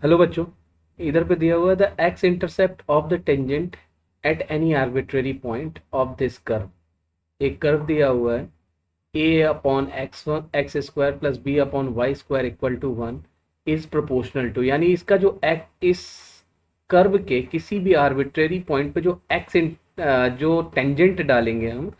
Hello बच्चों, इधर पे दिया हुआ है the x intercept of the tangent at any arbitrary point of this curve. एक कर्व दिया हुआ है a upon x square plus b upon y square equal to 1 is proportional to, यानी इसका जो इस कर्व के किसी भी आर्बिट्रेरी पॉइंट पे जो जो टेंजेंट डालेंगे हम,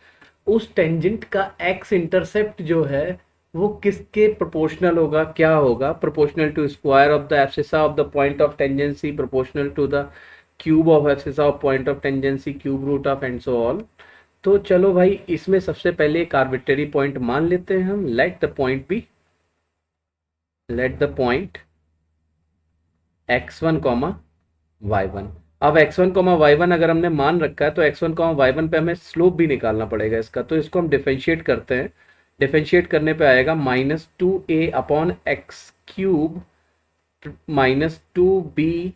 उस टेंजेंट का एक्स इंटरसेप्ट जो है वो किसके प्रोपोर्शनल होगा, क्या होगा? Proportional to square of the abscissa of the point of tangency, proportional to the cube of abscissa of point of tangency, cube root of and so all. तो चलो भाई, इसमें सबसे पहले एक आर्बिट्रेरी पॉइंट मान लेते हैं हम। Let the point x1 comma y1। अब x1 कॉमा y1 अगर हमने मान रखा है तो x1 कॉमा y1 पे हमें स्लोप भी निकालना पड़ेगा इसका, तो इसको हम डिफरेंशिएट करते हैं। डिफरेंशिएट करने पे आएगा -2a upon x cube -2b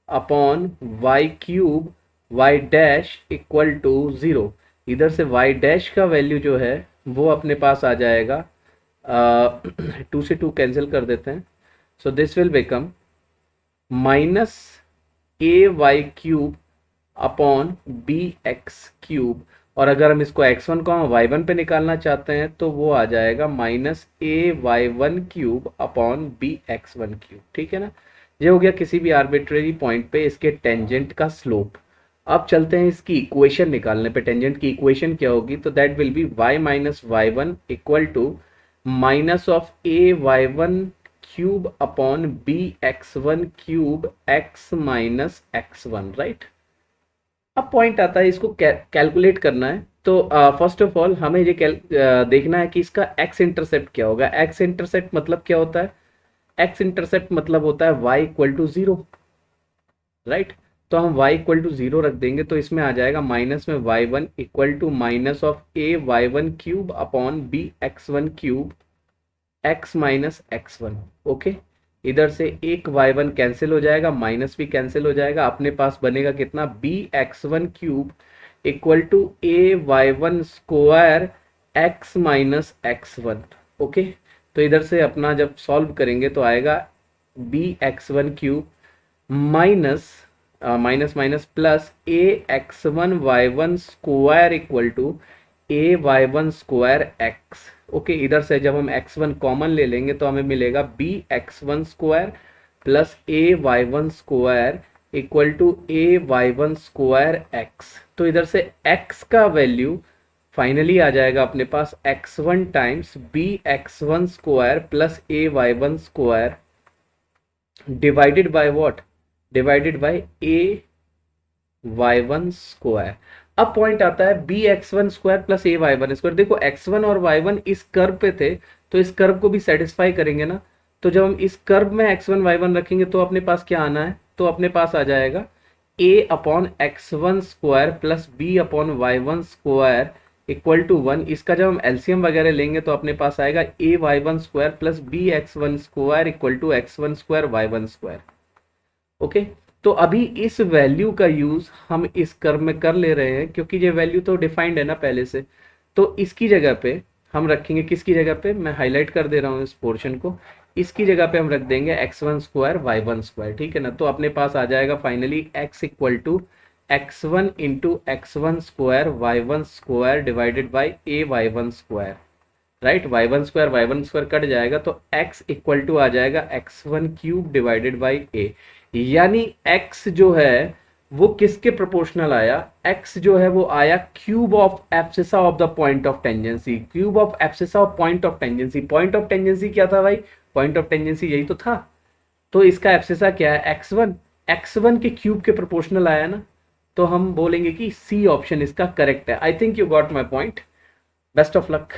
upon y cube y dash equal to 0। इधर से वाई डैश का वैल्यू जो है वो अपने पास आ जाएगा, 2 से 2 कैंसिल कर देते हैं, so this will become -ay³ upon bx³। और अगर हम इसको x1 को y1 पे निकालना चाहते हैं तो वो आ जाएगा -ay⁴ अपॉन bx⁴। ठीक है ना? ये हो गया किसी भी आर्बिट्रेरी पॉइंट पे इसके टेंजेंट का स्लोप। अब चलते हैं इसकी इक्वेशन निकालने पे। टेंजेंट की इक्वेशन क्या होगी? तो that will be y minus y1 equal to minus of ay⁴ upon bx⁴ x minus x1, right? अब पॉइंट आता है, इसको कैलकुलेट करना है। तो फर्स्ट ऑफ ऑल हमें ये देखना है कि इसका एक्स इंटरसेप्ट क्या होगा। एक्स इंटरसेप्ट मतलब क्या होता है? एक्स इंटरसेप्ट मतलब होता है y इक्वल टू 0, राइट? तो हम y इक्वल टू 0 रख देंगे तो इसमें आ जाएगा माइनस में y1 equal to minus of ay⁴ upon bx⁴ x minus x1। Okay, इधर से एक y1 कैंसिल हो जाएगा, माइनस भी कैंसिल हो जाएगा, अपने पास बनेगा कितना? bx⁴ equal to ay⁴ x minus x1। Okay, तो इधर से अपना जब सॉल्व करेंगे तो आएगा bx⁴ minus minus minus plus ax1y1² equal to ay1² x। Okay, इधर से जब हम x1 कॉमन ले लेंगे तो हमें मिलेगा bx1² plus ay1² equal to ay1² x। तो इधर से x का वैल्यू फाइनली आ जाएगा अपने पास x1 times bx1² plus ay1² divided by what? Divided by ay1²। अब पॉइंट आता है bx1² प्लस ay1²। देखो x1 और y1 इस कर्व पे थे तो इस कर्व को भी सेटिस्फाई करेंगे ना। तो जब हम इस कर्व में x1 y1 रखेंगे तो अपने पास क्या आना है? तो अपने पास आ जाएगा a upon x1² plus b upon y1² equal to 1। इसका जब हम एलसीएम वगैरह लेंगे तो अपने पास आएगा ay1² plus bx1² equal to x1² y1²। Okay, तो अभी इस वैल्यू का यूज हम इस कर्व में कर ले रहे हैं क्योंकि ये वैल्यू तो डिफाइंड है ना पहले से। तो इसकी जगह पे हम रखेंगे, किसकी जगह पे? मैं हाईलाइट कर दे रहा हूँ इस पोर्शन को। इसकी जगह पे हम रख देंगे x1² y1²। ठीक है ना? तो अपने पास आ जाएगा finally x equal to x1 into x1² y1² divided by ay1², right? y1² cut जाएगा तो x इक्वल टू आ जाएगा x1³ डिवाइडेड बाई a। यानी x जो है वो किसके प्रोपोर्शनल आया? x जो है वो आया cube of abscissa of the point of tangency. Cube of abscissa of point of tangency. Point of tangency क्या था भाई? पॉइंट ऑफ टेंजेंसी यही तो था। तो इसका एब्सिसा क्या है? x1। x1 के क्यूब के प्रोपोर्शनल आया ना, तो हम बोलेंगे कि सी ऑप्शन इसका करेक्ट है। I think you got my point. Best of luck.